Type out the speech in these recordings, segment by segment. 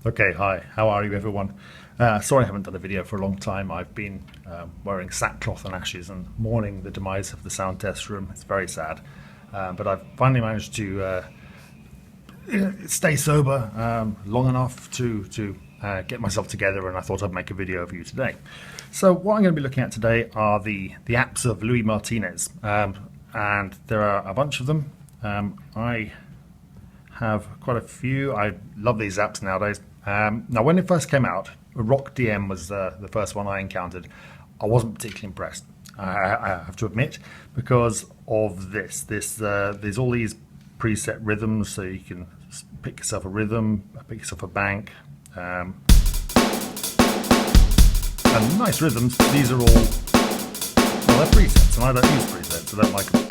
Okay, hi, how are you everyone? Sorry I haven't done a video for a long time. I've been wearing sackcloth and ashes and mourning the demise of the sound test room. It's very sad. But I've finally managed to stay sober long enough to get myself together, and I thought I'd make a video of you today. So what I'm going to be looking at today are the apps of Louis Martinez. And there are a bunch of them. I have quite a few. I love these apps nowadays. Now, when it first came out, Rock DM was the first one I encountered. I wasn't particularly impressed, I have to admit, because of this. There's all these preset rhythms, so you can pick yourself a rhythm, pick yourself a bank, and nice rhythms. These are all, well, they're presets, and I don't use presets. I don't like them.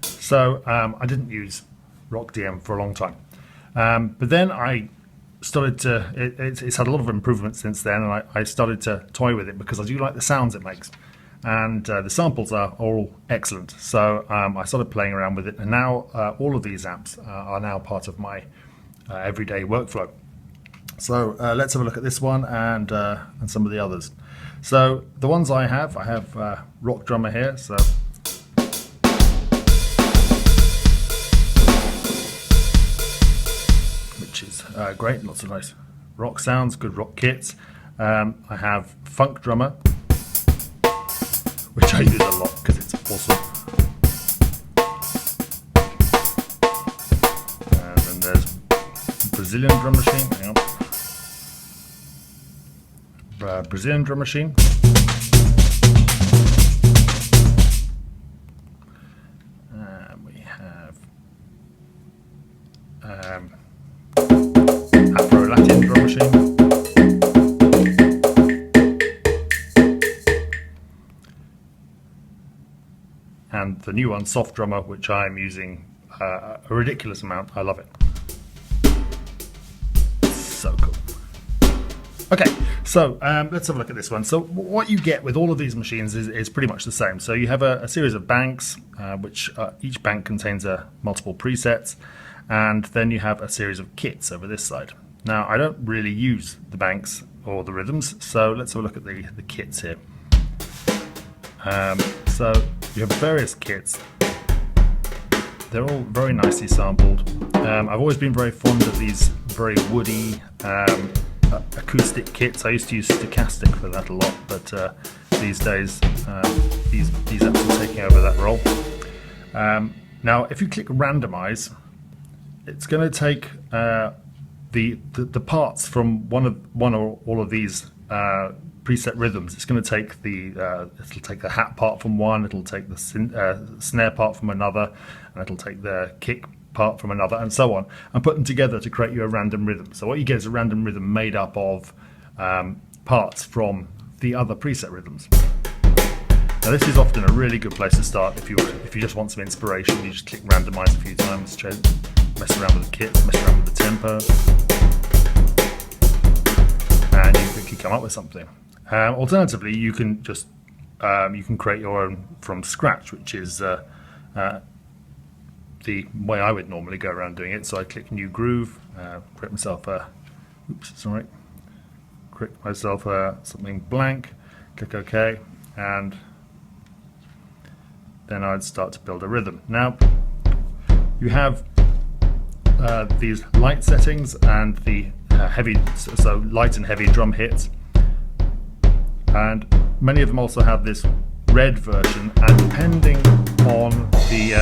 So I didn't use Rock DM for a long time, but then I started to, it's had a lot of improvements since then, and I started to toy with it because I do like the sounds it makes, and the samples are all excellent. So I started playing around with it, and now all of these apps are now part of my everyday workflow. So let's have a look at this one and some of the others. So the ones I have Rock Drummer here. So which is great, lots of nice rock sounds, good rock kits. I have Funk Drummer, which I use a lot because it's awesome. And then there's Brazilian Drum Machine. Hang on. Brazilian Drum Machine. We have Latin Drum Machine. And the new one, Soft Drummer, which I'm using a ridiculous amount. I love it. So cool. Okay, so let's have a look at this one. So what you get with all of these machines is pretty much the same. So you have a series of banks, which each bank contains multiple presets, and then you have a series of kits over this side. Now, I don't really use the banks or the rhythms, so let's have a look at the kits here. So you have various kits. They're all very nicely sampled. I've always been very fond of these very woody acoustic kits. I used to use Stochastic for that a lot, but these days these apps are taking over that role. Now, if you click randomize, it's going to take the parts from one or all of these preset rhythms. It's going to take it'll take the hat part from one, it'll take the snare part from another, and it'll take the kick part from another, and so on, and put them together to create you a random rhythm. So what you get is a random rhythm made up of parts from the other preset rhythms. Now, this is often a really good place to start if you just want some inspiration. You just click randomize a few times, mess around with the kit, mess around with the tempo, and you quickly come up with something. Alternatively, you can just you can create your own from scratch, which is the way I would normally go around doing it. So I click New Groove, create myself something blank, click OK, and then I'd start to build a rhythm. Now, you have these light settings and the so light and heavy drum hits, and many of them also have this red version, and depending on the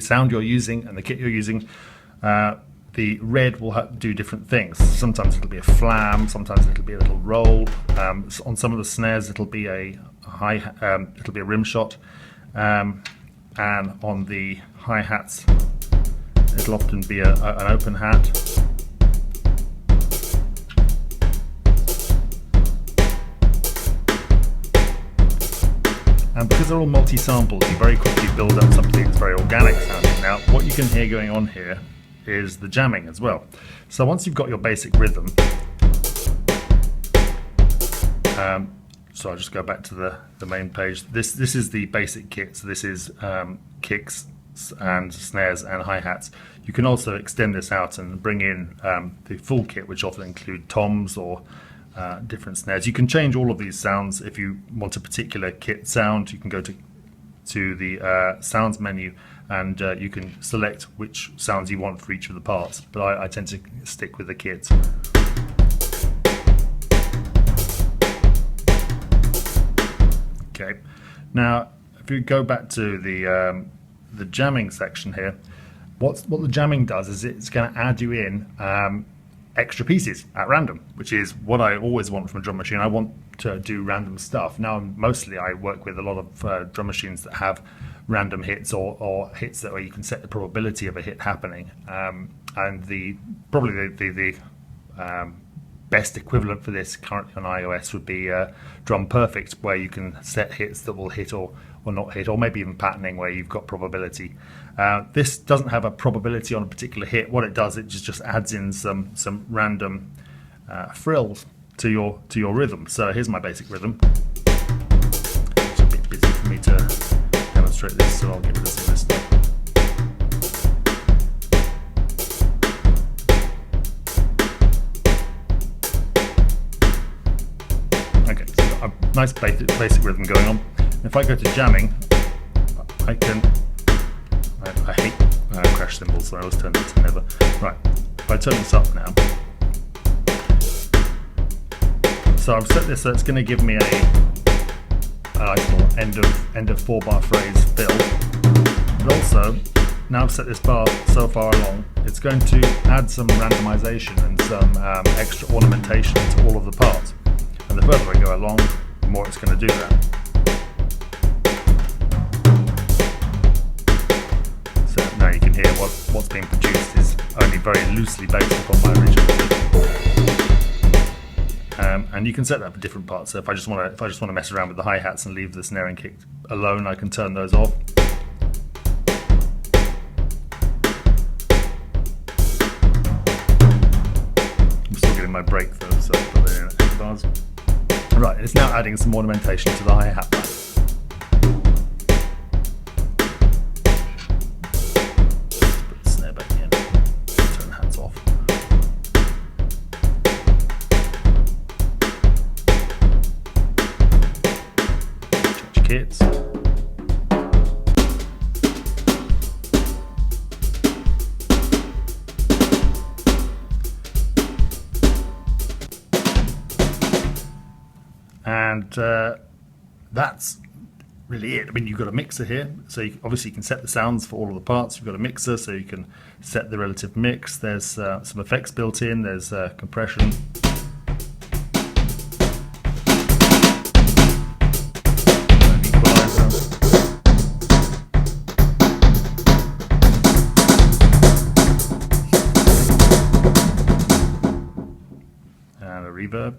sound you're using and the kit you're using, the red will do different things. Sometimes it'll be a flam, sometimes it'll be a little roll. On some of the snares it'll be a it'll be a rim shot, and on the hi-hats it'll often be an open hat. And because they're all multi-sampled, you very quickly build up something that's very organic sounding. Now, what you can hear going on here is the jamming as well. So once you've got your basic rhythm, so I'll just go back to the main page. This is the basic kit. So this is kicks, and snares and hi-hats. You can also extend this out and bring in the full kit, which often include toms or different snares. You can change all of these sounds. If you want a particular kit sound, you can go to the sounds menu, and you can select which sounds you want for each of the parts, but I tend to stick with the kit. Okay, now if you go back to the jamming section here, what the jamming does is it's going to add you in extra pieces at random, which is what I always want from a drum machine. I want to do random stuff. Now, mostly I work with a lot of drum machines that have random hits or hits that where you can set the probability of a hit happening. And probably the best equivalent for this currently on iOS would be Drum Perfect, where you can set hits that will hit or not hit, or maybe even patterning where you've got probability. This doesn't have a probability on a particular hit. What it does, it just adds in some random frills to your rhythm. So here's my basic rhythm. It's a bit busy for me to demonstrate this, so I'll get rid of some of this stuff. Okay, so I've got a nice basic rhythm going on. If I go to jamming, I hate crash cymbals, so I always turn them to never. Right, if I turn this up now, so I've set this so it's going to give me a nice little end of 4-bar phrase fill. But also, now I've set this bar so far along, it's going to add some randomization and some extra ornamentation to all of the parts. And the further I go along, the more it's going to do that. Now you can hear what's being produced is only very loosely based upon my original. And you can set that for different parts. So if I just want to mess around with the hi-hats and leave the snare and kick alone, I can turn those off. I'm still getting my break though, so I'll put it in at 8 bars. Right, it's now adding some ornamentation to the hi-hat line. Kits. And that's really it. I mean, you've got a mixer here, so obviously you can set the sounds for all of the parts. You've got a mixer, so you can set the relative mix. There's some effects built in. There's compression. Reverb.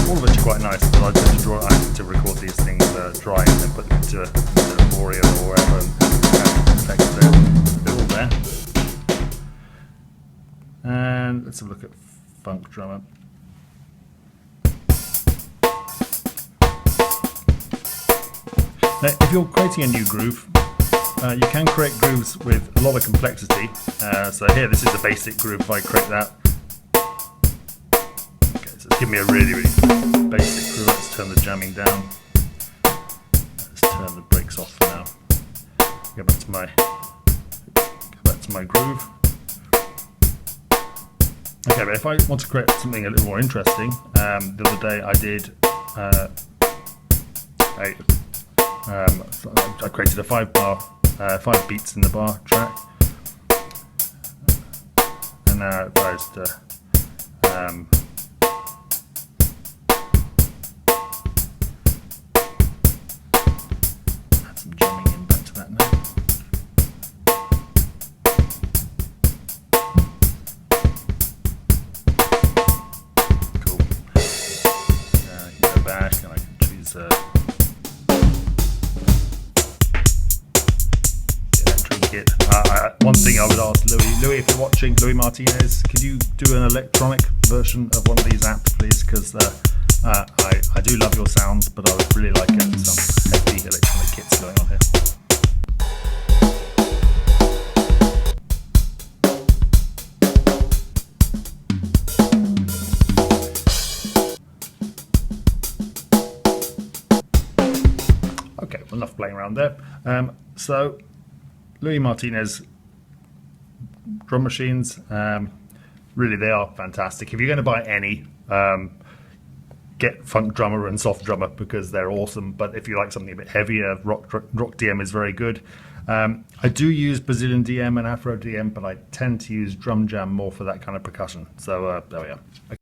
All of which are quite nice, but I tend to record these things dry and then put them into Audio or wherever and effects there. They're all there. And let's have a look at Funk Drummer. Now, if you're creating a new groove, you can create grooves with a lot of complexity. So here, this is a basic groove. If I create that, okay, so it's giving me a really basic groove. Let's turn the jamming down. Let's turn the brakes off for now. Go back to my groove. Okay, but if I want to create something a little more interesting, the other day I did I created a 5 beats in the bar track, and now it tries to add some jamming in back to that now. Cool. I can go back and I can choose one thing I would ask Louis, if you're watching, Louis Martinez, could you do an electronic version of one of these apps, please? Because I do love your sounds, but I would really like some heavy electronic kits going on here. Okay, well, enough playing around there. So, Louis Martinez drum machines, really they are fantastic. If you're going to buy any, get Funk Drummer and Soft Drummer because they're awesome. But if you like something a bit heavier, Rock DM is very good. I do use Brazilian DM and Afro DM, but I tend to use Drum Jam more for that kind of percussion. So there we are.